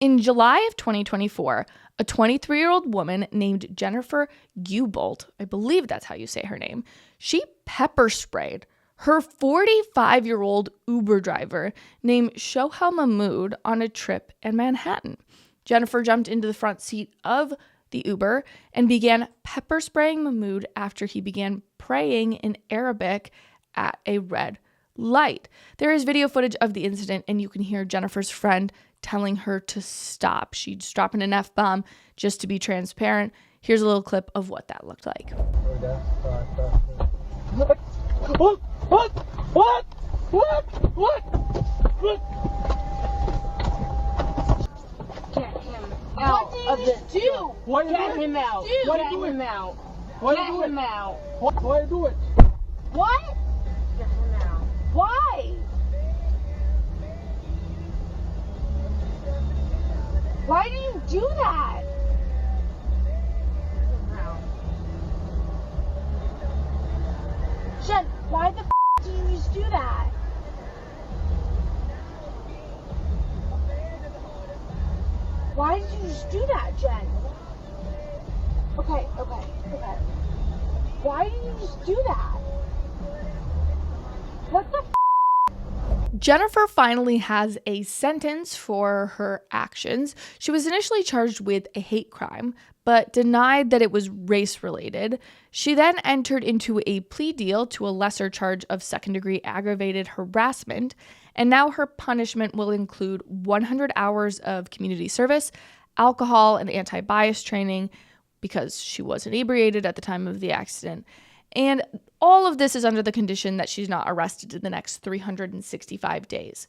In July of 2024, a 23-year-old woman named Jennifer Gubolt, I believe that's how you say her name, she pepper sprayed her 45-year-old Uber driver named Shohel Mahmood on a trip in Manhattan. Jennifer jumped into the front seat of the Uber and began pepper spraying Mahmood after he began praying in Arabic at a red light. There is video footage of the incident, and you can hear Jennifer's friend telling her to stop. She's dropping an F-bomb just to be transparent. Here's a little clip of what that looked like. What? Get him out of this. Get him out. Get him out. Get him out. Why do it? What? Get him out. Why? Why do you do that? Jen, why the do you just do that? Why did you just do that, Jen? Okay. Why did you just do that? What the Jennifer finally has a sentence for her actions. She was initially charged with a hate crime, but denied that it was race-related. She then entered into a plea deal to a lesser charge of second-degree aggravated harassment, and now her punishment will include 100 hours of community service, alcohol and anti-bias training, because she was inebriated at the time of the accident. And all of this is under the condition that she's not arrested in the next 365 days.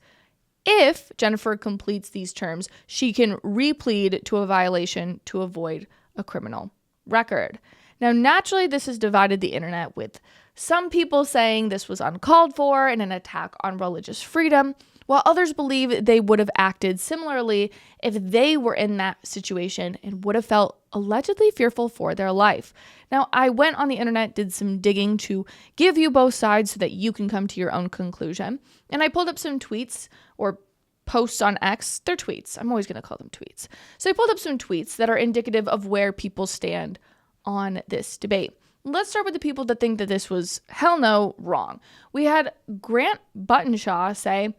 If Jennifer completes these terms, she can replead to a violation to avoid a criminal record. Now, naturally, this has divided the internet, with some people saying this was uncalled for and an attack on religious freedom, while others believe they would have acted similarly if they were in that situation and would have felt allegedly fearful for their life. Now, I went on the internet, did some digging to give you both sides so that you can come to your own conclusion. And I pulled up some tweets or posts on X. They're tweets. I'm always going to call them tweets. So I pulled up some tweets that are indicative of where people stand on this debate. Let's start with the people that think that this was hell no, wrong. We had Grant Buttonshaw say,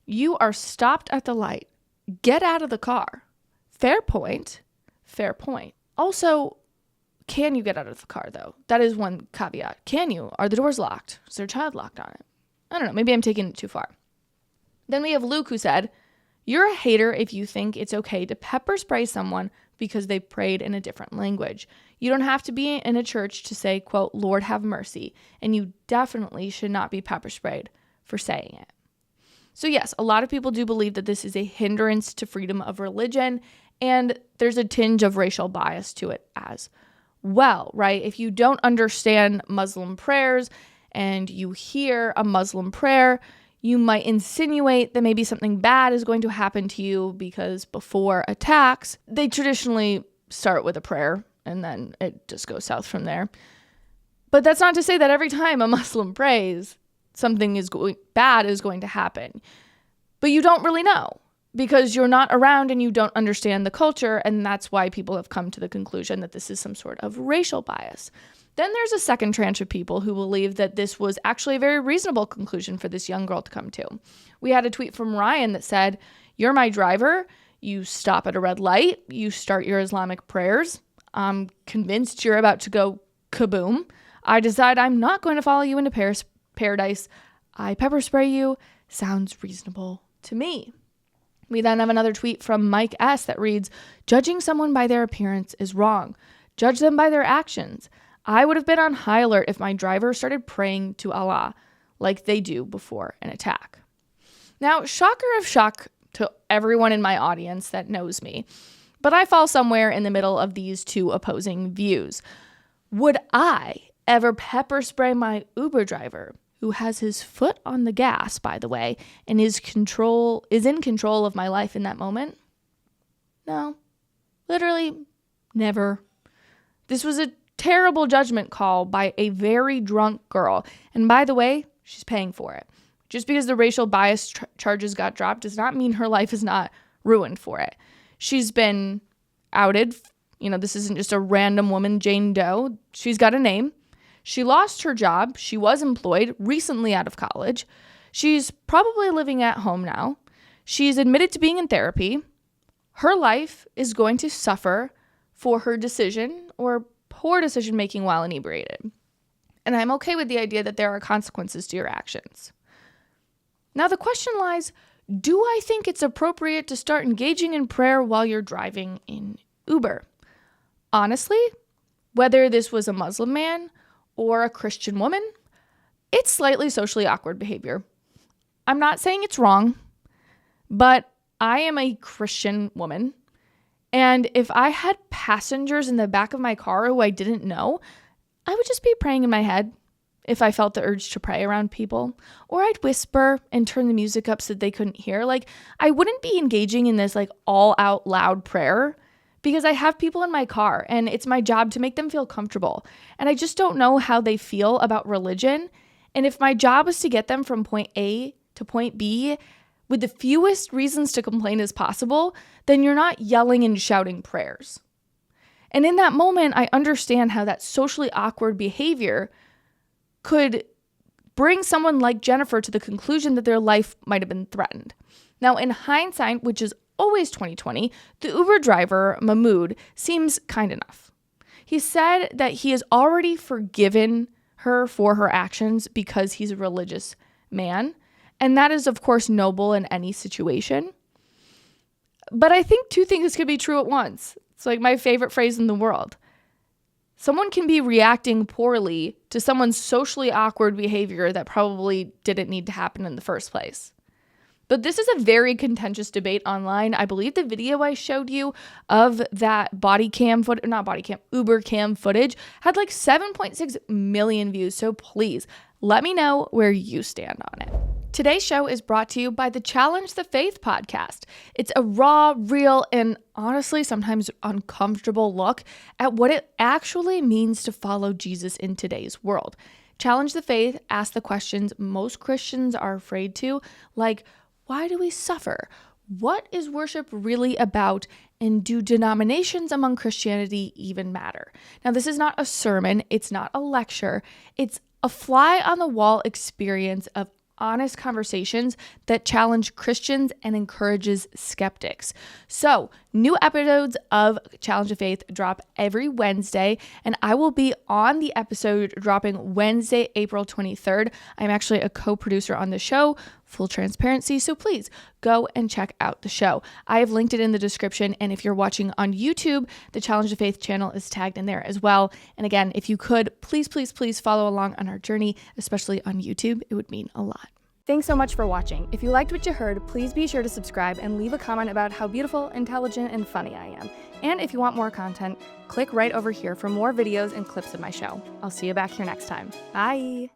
"You are stopped at the light. Get out of the car." Fair point. Fair point. Also, can you get out of the car, though? That is one caveat. Can you? Are the doors locked? Is there a child locked on it? I don't know. Maybe I'm taking it too far. Then we have Luke, who said, "You're a hater if you think it's okay to pepper spray someone because they prayed in a different language. You don't have to be in a church to say, quote, 'Lord have mercy,' and you definitely should not be pepper sprayed for saying it." So yes, a lot of people do believe that this is a hindrance to freedom of religion, and there's a tinge of racial bias to it as well, right? If you don't understand Muslim prayers and you hear a Muslim prayer, you might insinuate that maybe something bad is going to happen to you, because before attacks, they traditionally start with a prayer and then it just goes south from there. But that's not to say that every time a Muslim prays, something bad is going to happen. But you don't really know, because you're not around and you don't understand the culture, and that's why people have come to the conclusion that this is some sort of racial bias. Then there's a second tranche of people who believe that this was actually a very reasonable conclusion for this young girl to come to. We had a tweet from Ryan that said, "You're my driver. You stop at a red light. You start your Islamic prayers. I'm convinced you're about to go kaboom. I decide I'm not going to follow you into paradise. I pepper spray you. Sounds reasonable to me." We then have another tweet from Mike S. that reads, "Judging someone by their appearance is wrong. Judge them by their actions. I would have been on high alert if my driver started praying to Allah like they do before an attack." Now, shocker of shock to everyone in my audience that knows me, but I fall somewhere in the middle of these two opposing views. Would I ever pepper spray my Uber driver, who has his foot on the gas, by the way, and is in control of my life in that moment? No. Literally never. This was a terrible judgment call by a very drunk girl. And by the way, she's paying for it. Just because the racial bias charges got dropped does not mean her life is not ruined for it. She's been outed. This isn't just a random woman, Jane Doe. She's got a name. She lost her job. She was employed, recently out of college. She's probably living at home now. She's admitted to being in therapy. Her life is going to suffer for her decision or poor decision making while inebriated. And I'm okay with the idea that there are consequences to your actions. Now the question lies, do I think it's appropriate to start engaging in prayer while you're driving in Uber? Honestly, whether this was a Muslim man or a Christian woman, it's slightly socially awkward behavior. I'm not saying it's wrong, but I am a Christian woman, and if I had passengers in the back of my car who I didn't know, I would just be praying in my head if I felt the urge to pray around people, or I'd whisper and turn the music up so that they couldn't hear. I wouldn't be engaging in this all out loud prayer because I have people in my car and it's my job to make them feel comfortable. And I just don't know how they feel about religion. And if my job is to get them from point A to point B with the fewest reasons to complain as possible, then you're not yelling and shouting prayers. And in that moment, I understand how that socially awkward behavior could bring someone like Jennifer to the conclusion that their life might have been threatened. Now, in hindsight, which is always 2020, the Uber driver, Mahmoud, seems kind enough. He said that he has already forgiven her for her actions because he's a religious man. And that is, of course, noble in any situation. But I think two things could be true at once. It's my favorite phrase in the world. Someone can be reacting poorly to someone's socially awkward behavior that probably didn't need to happen in the first place. But this is a very contentious debate online. I believe the video I showed you of that Uber cam footage had 7.6 million views. So please let me know where you stand on it. Today's show is brought to you by the Challenge the Faith podcast. It's a raw, real, and honestly sometimes uncomfortable look at what it actually means to follow Jesus in today's world. Challenge the Faith asks the questions most Christians are afraid to, like, why do we suffer? What is worship really about? And do denominations among Christianity even matter? Now, this is not a sermon. It's not a lecture. It's a fly-on-the-wall experience of honest conversations that challenge Christians and encourages skeptics. So, new episodes of Challenge of Faith drop every Wednesday, and I will be on the episode dropping Wednesday, April 23rd. I'm actually a co-producer on the show, full transparency, so please go and check out the show. I have linked it in the description, and if you're watching on YouTube, the Challenge of Faith channel is tagged in there as well. And again, if you could, please follow along on our journey, especially on YouTube. It would mean a lot. Thanks so much for watching. If you liked what you heard, please be sure to subscribe and leave a comment about how beautiful, intelligent, and funny I am. And if you want more content, click right over here for more videos and clips of my show. I'll see you back here next time. Bye!